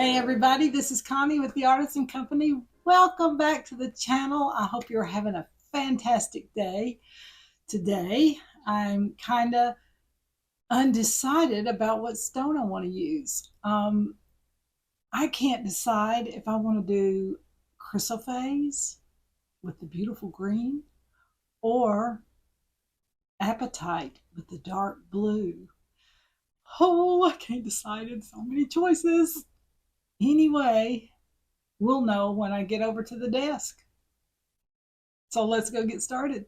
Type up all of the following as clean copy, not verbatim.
Hey everybody, this is Connie with the Artisan Company. Welcome back to the channel. I hope you're having a fantastic day. Today, I'm kind of undecided about what stone I want to use. I can't decide if I want to do chrysoprase with the beautiful green or apatite with the dark blue. Oh, I can't decide. It's so many choices. Anyway, we'll know when I get over to the desk. So let's go get started.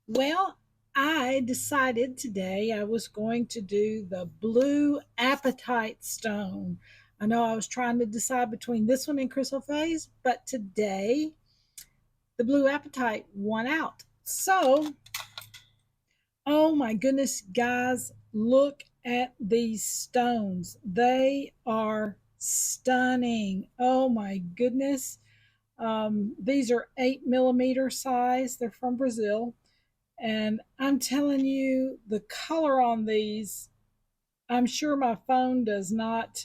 Well, I decided today I was going to do the blue apatite stone. I know I was trying to decide between this one and chrysoprase, but today the blue apatite won out. So, oh my goodness, guys, look at these stones. They are stunning. Oh my goodness. These are 8 millimeter size. They're from Brazil. And I'm telling you, the color on these, I'm sure my phone does not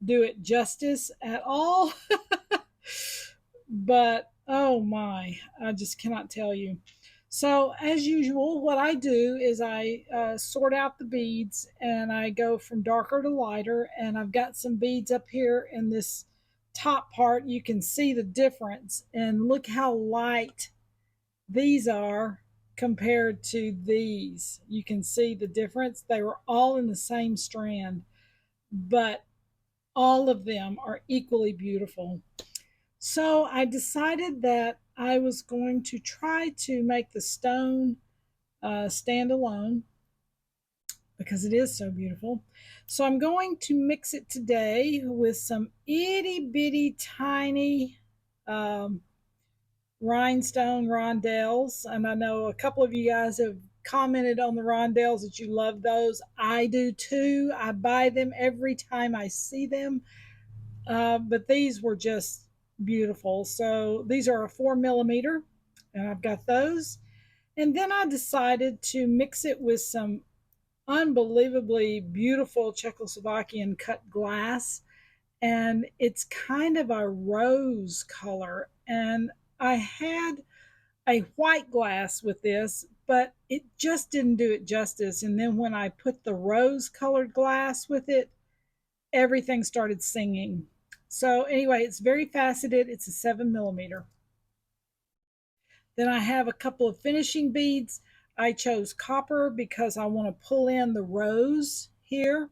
do it justice at all. But oh my, I just cannot tell you. So, as usual, what I do is I sort out the beads and I go from darker to lighter. And I've got some beads up here in this top part. You can see the difference. And look how light these are compared to these. You can see the difference. They were all in the same strand, but all of them are equally beautiful. So I decided that I was going to try to make the stone stand alone because it is so beautiful. So I'm going to mix it today with some itty bitty tiny um, rhinestone rondelles. And I know a couple of you guys have commented on the rondelles that you love those. I do too. I buy them every time I see them. But these were just beautiful. So these are a 4 millimeter, and I've got those. And then I decided to mix it with some unbelievably beautiful Czechoslovakian cut glass. And it's kind of a rose color. And I had a white glass with this, but it just didn't do it justice. And then when I put the rose colored glass with it, everything started singing. So, anyway, it's very faceted. It's a 7 millimeter. Then I have a couple of finishing beads. I chose copper because I want to pull in the rose here.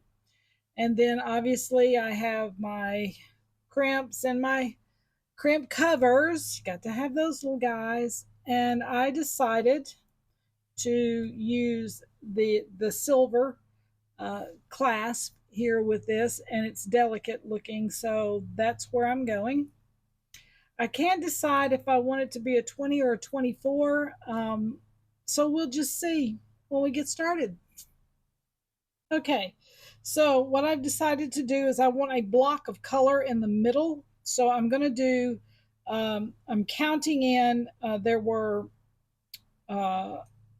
And then obviously I have my crimps and my crimp covers. Got to have those little guys. And I decided to use the silver clasp here with this, and it's delicate looking, so that's where I'm going. I can't decide if I want it to be a 20 or a 24, so we'll just see when we get started. Okay, so what I've decided to do is I want a block of color in the middle. So I'm going to do, I'm counting in, there were uh,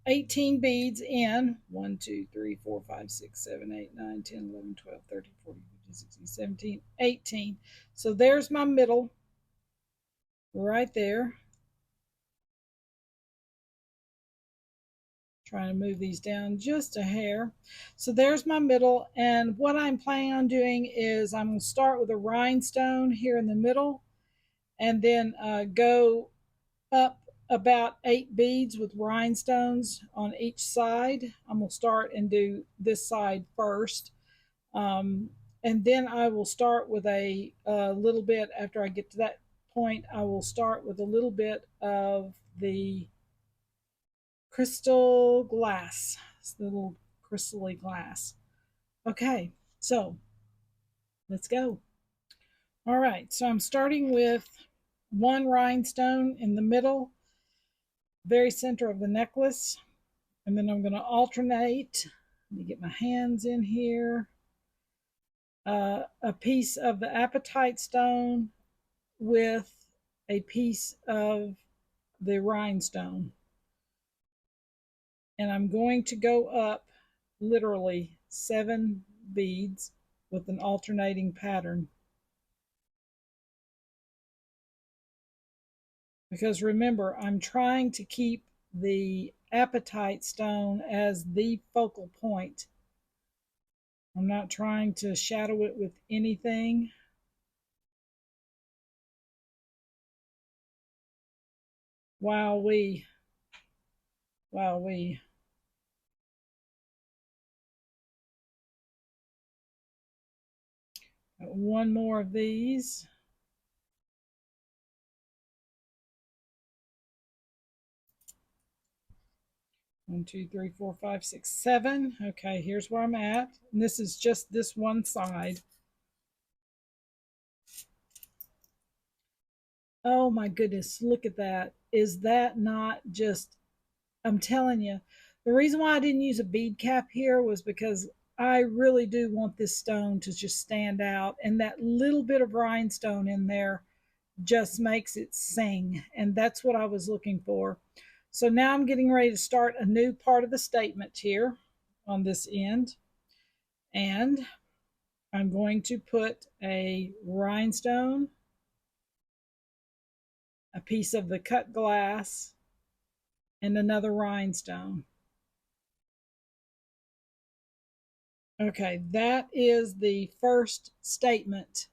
18 beads in 1, 2, 3, 4, 5, 6, 7, 8, 9, 10, 11, 12, 13, 14, 15, 16, 17, 18. So there's my middle right there. Trying to move these down just a hair. So there's my middle, and what I'm planning on doing is I'm going to start with a rhinestone here in the middle, and then go up about 8 beads with rhinestones on each side. I'm going to start and do this side first. And then I will start with a little bit, after I get to that point, I will start with a little bit of the crystal glass. It's the little crystally glass. Okay, so let's go. All right, so I'm starting with one rhinestone in the middle, very center of the necklace. And then I'm going to alternate. Let me get my hands in here. A piece of the apatite stone with a piece of the rhinestone. And I'm going to go up literally 7 beads with an alternating pattern. because remember, I'm trying to keep the apatite stone as the focal point. I'm not trying to shadow it with anything. Wowee. Wowee. One more of these. One, two, three, four, five, six, seven. Okay, here's where I'm at. And this is just this one side. Oh my goodness, look at that. Is that not just, I'm telling you, the reason why I didn't use a bead cap here was because I really do want this stone to just stand out. And that little bit of rhinestone in there just makes it sing. And that's what I was looking for. So now I'm getting ready to start a new part of the statement here on this end. And I'm going to put a rhinestone, a piece of the cut glass, and another rhinestone. Okay, that is the first statement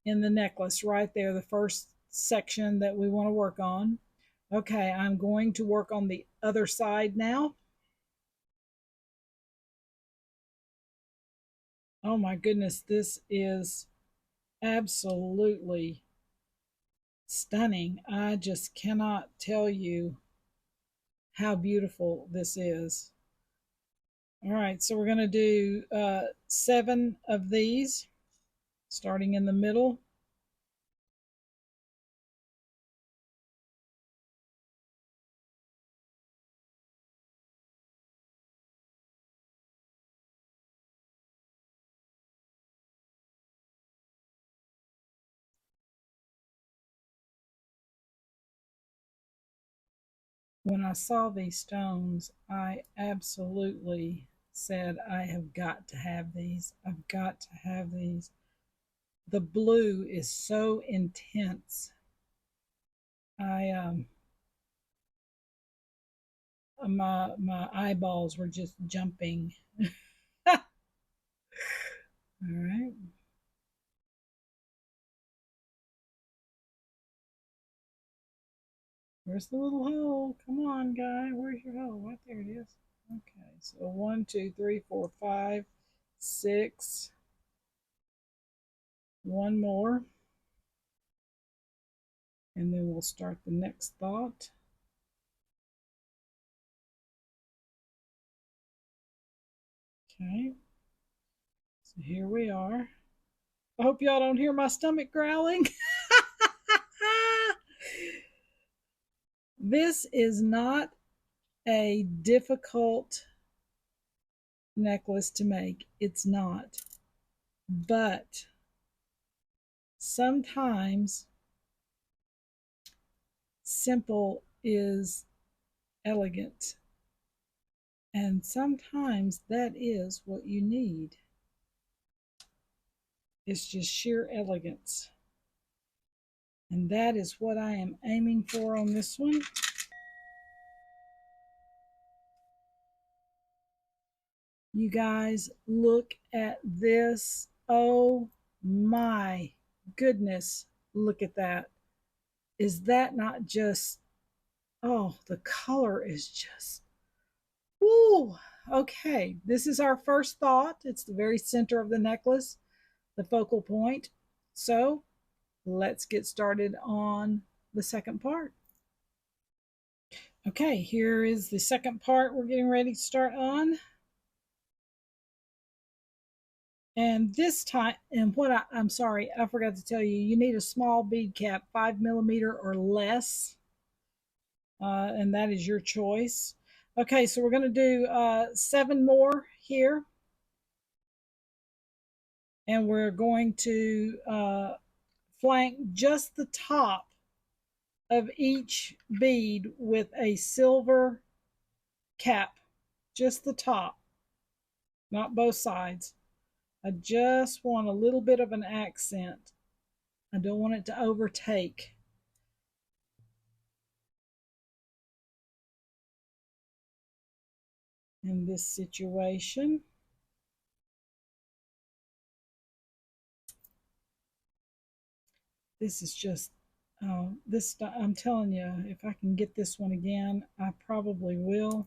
in the necklace right there, the first section that we want to work on. Okay, I'm going to work on the other side now. Oh my goodness, this is absolutely stunning. I just cannot tell you how beautiful this is. All right, so we're going to do 7 of these, starting in the middle. When I saw these stones, I absolutely said, I have got to have these. I've got to have these. The blue is so intense. I my eyeballs were just jumping. All right. Where's the little hole? Come on, guy. Where's your hole? Right there it is. Okay, so 1, 2, 3, 4, 5, 6. One more. And then we'll start the next thought. Okay. So here we are. I hope y'all don't hear my stomach growling. This is not a difficult necklace to make. It's not. But sometimes simple is elegant. And sometimes that is what you need. It's just sheer elegance. And that is what I am aiming for on this one. You guys, look at this. Oh my goodness. Look at that. Is that not just, oh, the color is just, woo. Okay, this is our first thought. It's the very center of the necklace, the focal point. So let's get started on the second part. Okay, here is the second part we're getting ready to start on. And this time, and I'm sorry, I forgot to tell you, you need a small bead cap, 5 millimeter or less, and that is your choice. Okay, so we're going to do 7 more here, and we're going to flank just the top of each bead with a silver cap, just the top, not both sides. I just want a little bit of an accent. I don't want it to overtake. in this situation. This is just this. I'm telling you, if I can get this one again, I probably will,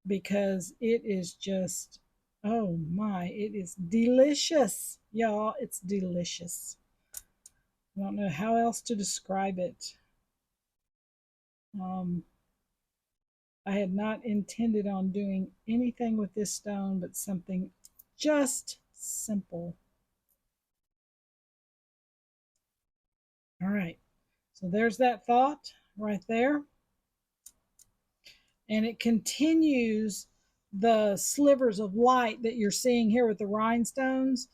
because it is just, oh my, it is delicious, y'all. It's delicious. I don't know how else to describe it. Um, I had not intended on doing anything with this stone but something just simple. All right, so there's that thought right there. And it continues the slivers of light that you're seeing here with the rhinestones.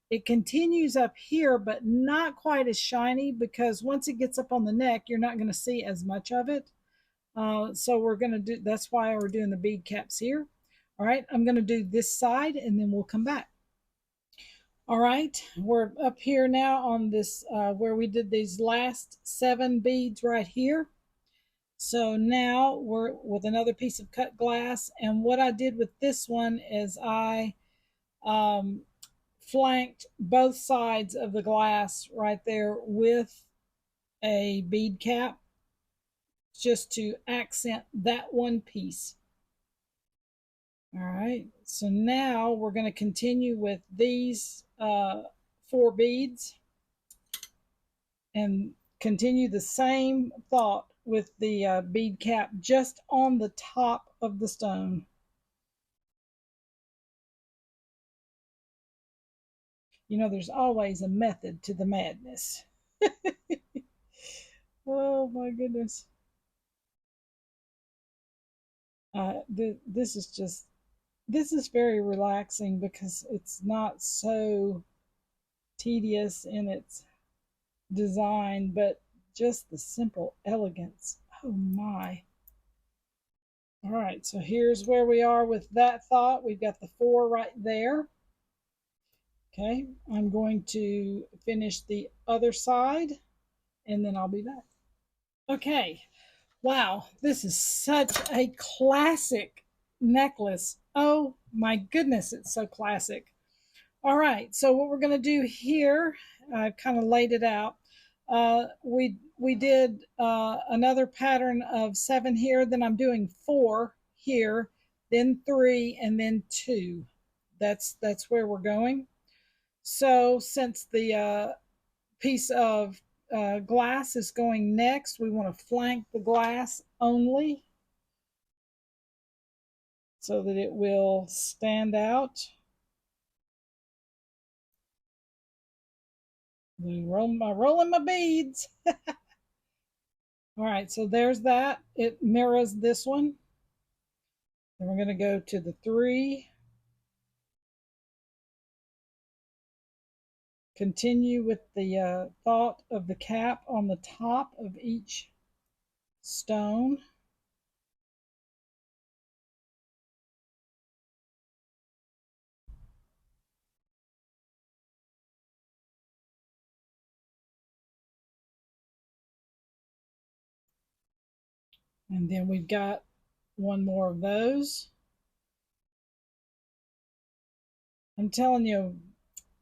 It continues up here, but not quite as shiny, because once it gets up on the neck, you're not going to see as much of it. So we're going to do, that's why we're doing the bead caps here. All right, I'm going to do this side and then we'll come back. All right, we're up here now on this where we did these last 7 beads right here. So now we're with another piece of cut glass, and what I did with this one is I um, flanked both sides of the glass right there with a bead cap, just to accent that one piece. All right, so now we're going to continue with these 4 beads and continue the same thought with the bead cap just on the top of the stone. You know, there's always a method to the madness. Oh my goodness. This is just, this is very relaxing because it's not so tedious in its design, but just the simple elegance. Oh my. All right, so here's where we are with that thought. We've got the 4 right there. Okay, I'm going to finish the other side and then I'll be back. Okay, wow, this is such a classic necklace. Oh my goodness, it's so classic. All right, so what we're going to do here, I've kind of laid it out. We did another pattern of 7 here, then I'm doing 4 here, then 3, and then 2. That's where we're going. So since the piece of glass is going next, we want to flank the glass only so that it will stand out. Rolling my beads. All right, so there's that. It mirrors this one. Then we're going to go to the 3. Continue with the thought of the cap on the top of each stone. And then we've got one more of those. I'm telling you,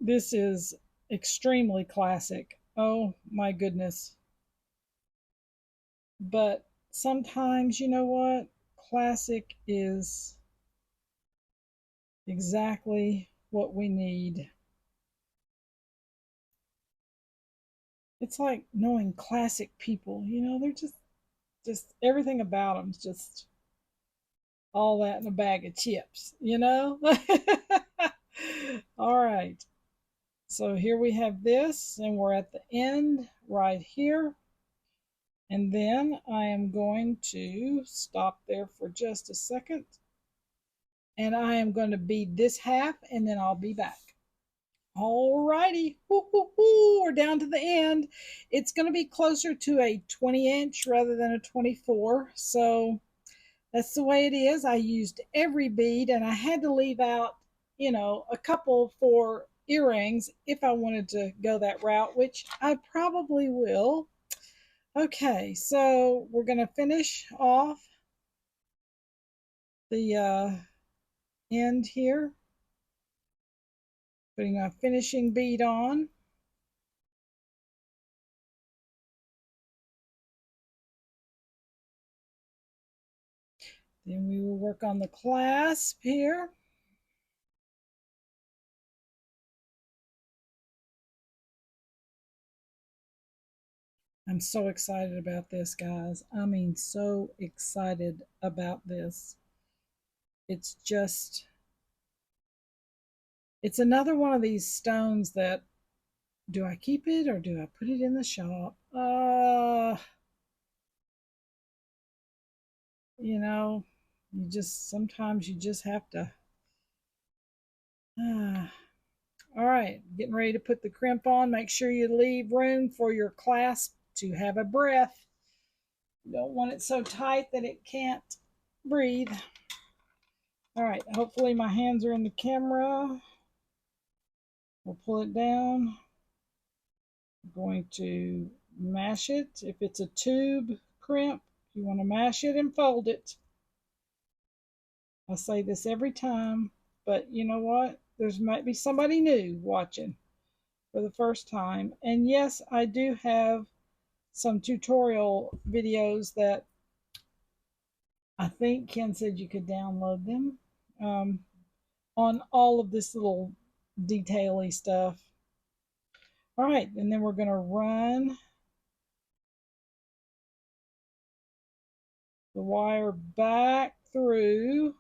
this is extremely classic. Oh my goodness. But sometimes, you know what? Classic is exactly what we need. It's like knowing classic people, you know, they're just everything about them's just all that in a bag of chips, you know? All right. So here we have this, and we're at the end right here. And then I am going to stop there for just a second. And I am going to bead this half, and then I'll be back. All righty. We're down to the end. It's going to be closer to a 20-inch rather than a 24. So that's the way it is. I used every bead, and I had to leave out, you know, a couple for earrings if I wanted to go that route, which I probably will. Okay, so we're going to finish off the end here, putting a finishing bead on. Then we will work on the clasp here. I'm so excited about this, guys. I mean, so excited about this. It's just, it's another one of these stones that, do I keep it or do I put it in the shop? You know, you just, sometimes you just have to. All right, getting ready to put the crimp on. Make sure you leave room for your clasp to have a breath. You don't want it so tight that it can't breathe. All right, hopefully my hands are in the camera. We'll pull it down. I'm going to mash it. If it's a tube crimp, you want to mash it and fold it. I say this every time, but you know what? There's might be somebody new watching for the first time. And yes, I do have some tutorial videos that I think Ken said you could download them um, on all of this little detaily stuff. All right, and then we're going to run the wire back through.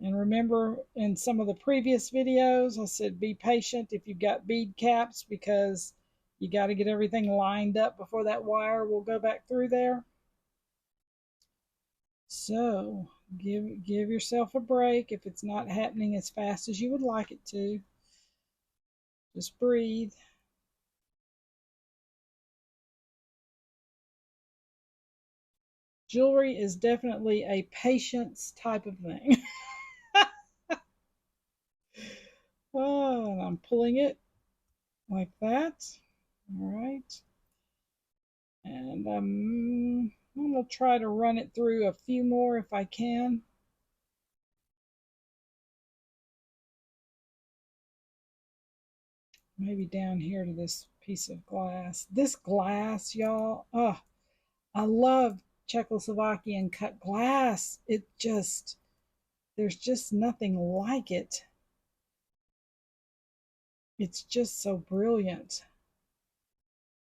And remember, in some of the previous videos, I said be patient if you've got bead caps because you got to get everything lined up before that wire will go back through there. So give yourself a break if it's not happening as fast as you would like it to. Just breathe. Jewelry is definitely a patience type of thing. Oh, and I'm pulling it like that. All right. And I'm going to try to run it through a few more if I can. Maybe down here to this piece of glass. This glass, y'all, oh, I love Czechoslovakian cut glass. It just, there's just nothing like it. It's just so brilliant.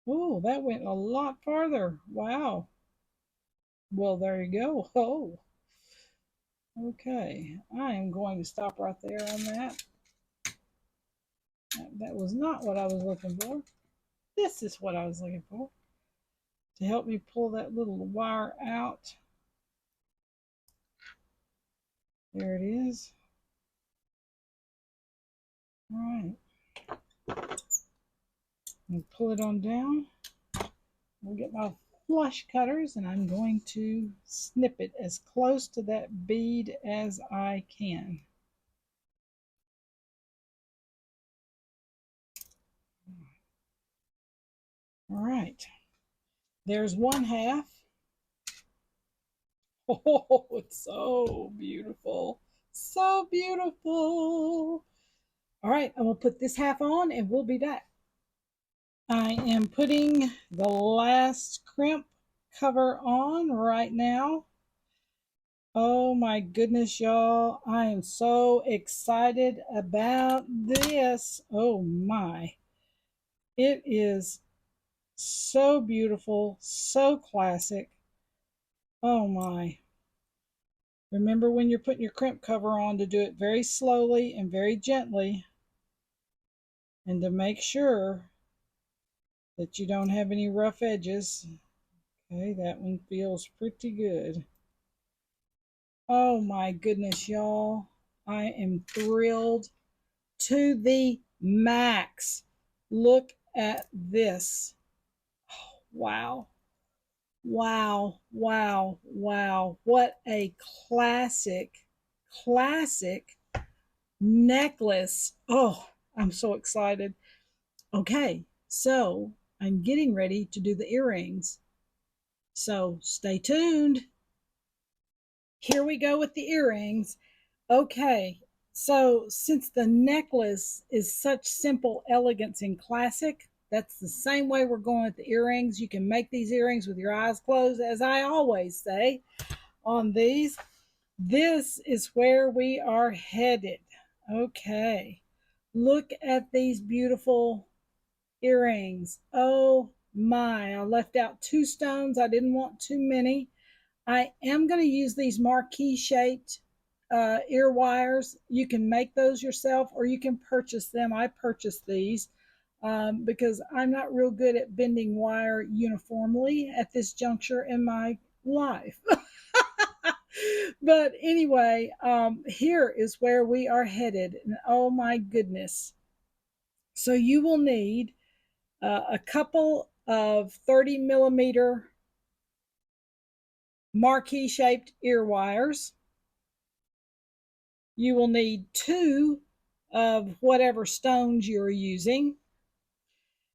Oh, that went a lot farther. Wow. Well, there you go. Oh, okay. I am going to stop right there on that. That was not what I was looking for. This is what I was looking for to help me pull that little wire out. There it is. All right. And pull it on down. We'll get my flush cutters and I'm going to snip it as close to that bead as I can. All right. There's one half. Oh, it's so beautiful. So beautiful. All right, I'm going to put this half on and we'll be back. I am putting the last crimp cover on right now. Oh my goodness, y'all. I am so excited about this. Oh my. It is so beautiful, so classic. Oh my. Remember when you're putting your crimp cover on to do it very slowly and very gently and to make sure that you don't have any rough edges. Okay, that one feels pretty good. Oh my goodness, y'all. I am thrilled to the max. Look at this. Oh, wow. Wow, wow, wow. What a classic necklace. Oh, I'm so excited. Okay, so I'm getting ready to do the earrings. So stay tuned. here we go with the earrings. Okay, so since the necklace is such simple elegance and classic, that's the same way we're going with the earrings. You can make these earrings with your eyes closed, as I always say on these. This is where we are headed. Okay, look at these beautiful earrings. Oh my, I left out 2 stones. I didn't want too many. I am going to use these marquee shaped ear wires. You can make those yourself or you can purchase them. I purchased these because I'm not real good at bending wire uniformly at this juncture in my life. But anyway, here is where we are headed. And oh my goodness. So you will need a couple of 30 millimeter marquee shaped ear wires. You will need 2 of whatever stones you're using.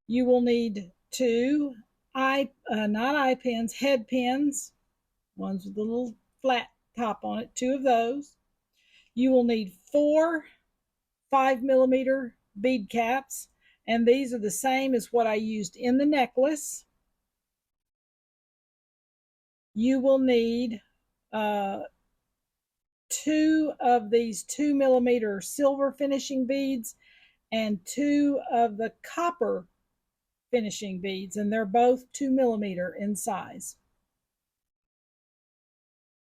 You will need 2 not eye pins, head pins, ones with a little flat top on it, 2 of those. You will need 4 5 millimeter bead caps, and these are the same as what I used in the necklace. You will need 2 of these 2 millimeter silver finishing beads and 2 of the copper finishing beads, and they're both 2 millimeter in size.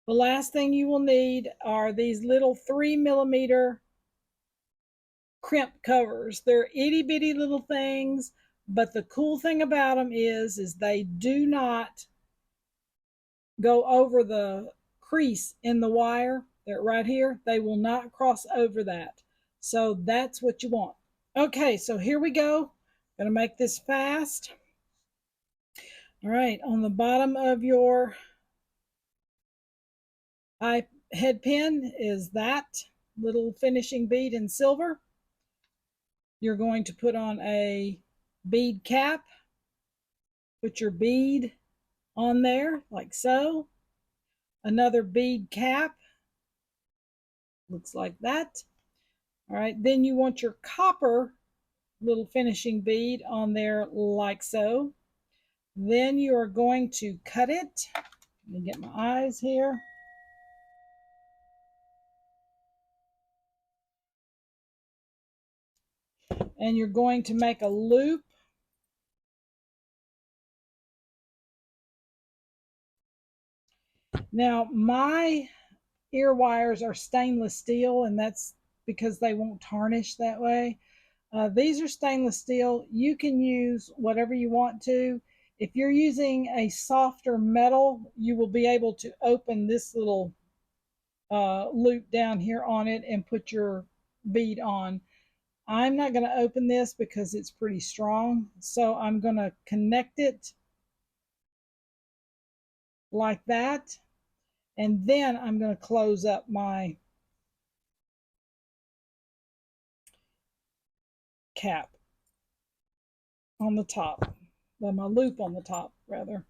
The last thing you will need are these little 3 millimeter crimp covers. They're itty bitty little things, but the cool thing about them is they do not go over the crease in the wire. They're right here. They will not cross over that. So that's what you want. Okay, so here we go. Gonna make this fast. All right, on the bottom of your head pin is that little finishing bead in silver. You're going to put on a bead cap. Put your bead on there like so. Another bead cap. Looks like that. All right, then you want your copper little finishing bead on there like so. Then you are going to cut it. Let me get my eyes here. And you're going to make a loop. Now, my ear wires are stainless steel, and that's because they won't tarnish that way. These are stainless steel. You can use whatever you want to. If you're using a softer metal, you will be able to open this little loop down here on it and put your bead on. I'm not going to open this because it's pretty strong, so I'm going to connect it like that, and then I'm going to close up my cap on the top, well, my loop on the top rather.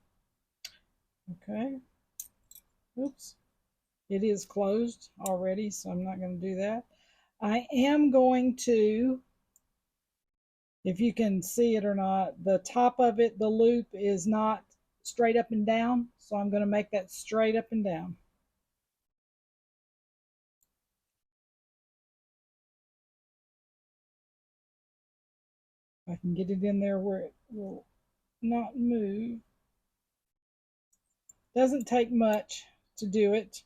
Okay, oops, it is closed already, so I'm not going to do that. I am going to, if you can see it or not, the top of it, the loop is not straight up and down, so I'm going to make that straight up and down. I can get it in there where it will not move. Doesn't take much to do it.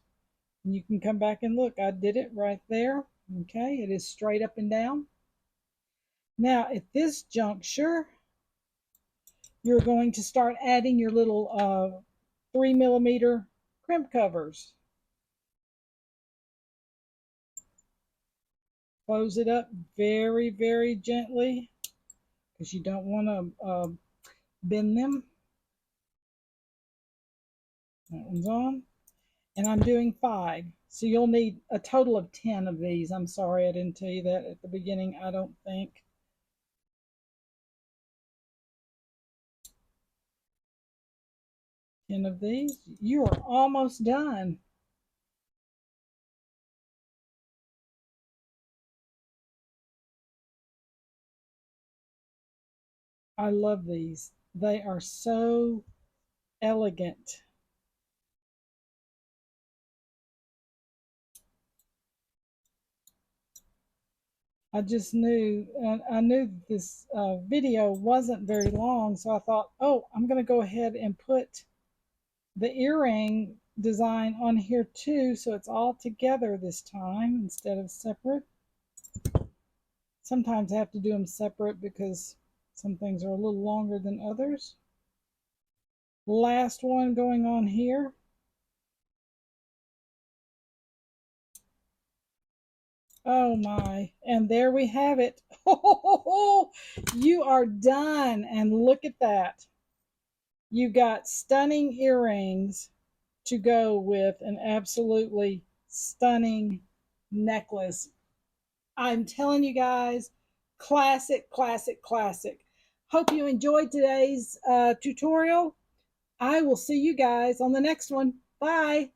You can come back and look. I did it right there. Okay, it is straight up and down. Now at this juncture, you're going to start adding your little 3 millimeter crimp covers. Close it up very, very gently because you don't want to bend them. That one's on. And I'm doing 5. So you'll need a total of 10 of these. I'm sorry I didn't tell you that at the beginning, I don't think. Ten of these. You are almost done. I love these. They are so elegant. I just knew, I knew this video wasn't very long, so I thought, oh, I'm going to go ahead and put the earring design on here too, so it's all together this time instead of separate. Sometimes I have to do them separate because some things are a little longer than others. Last one going on here. Oh my, and there we have it. Oh, you are done, and look at that. You got stunning earrings to go with an absolutely stunning necklace. I'm telling you guys, classic, classic, classic. Hope you enjoyed today's tutorial. I will see you guys on the next one. Bye.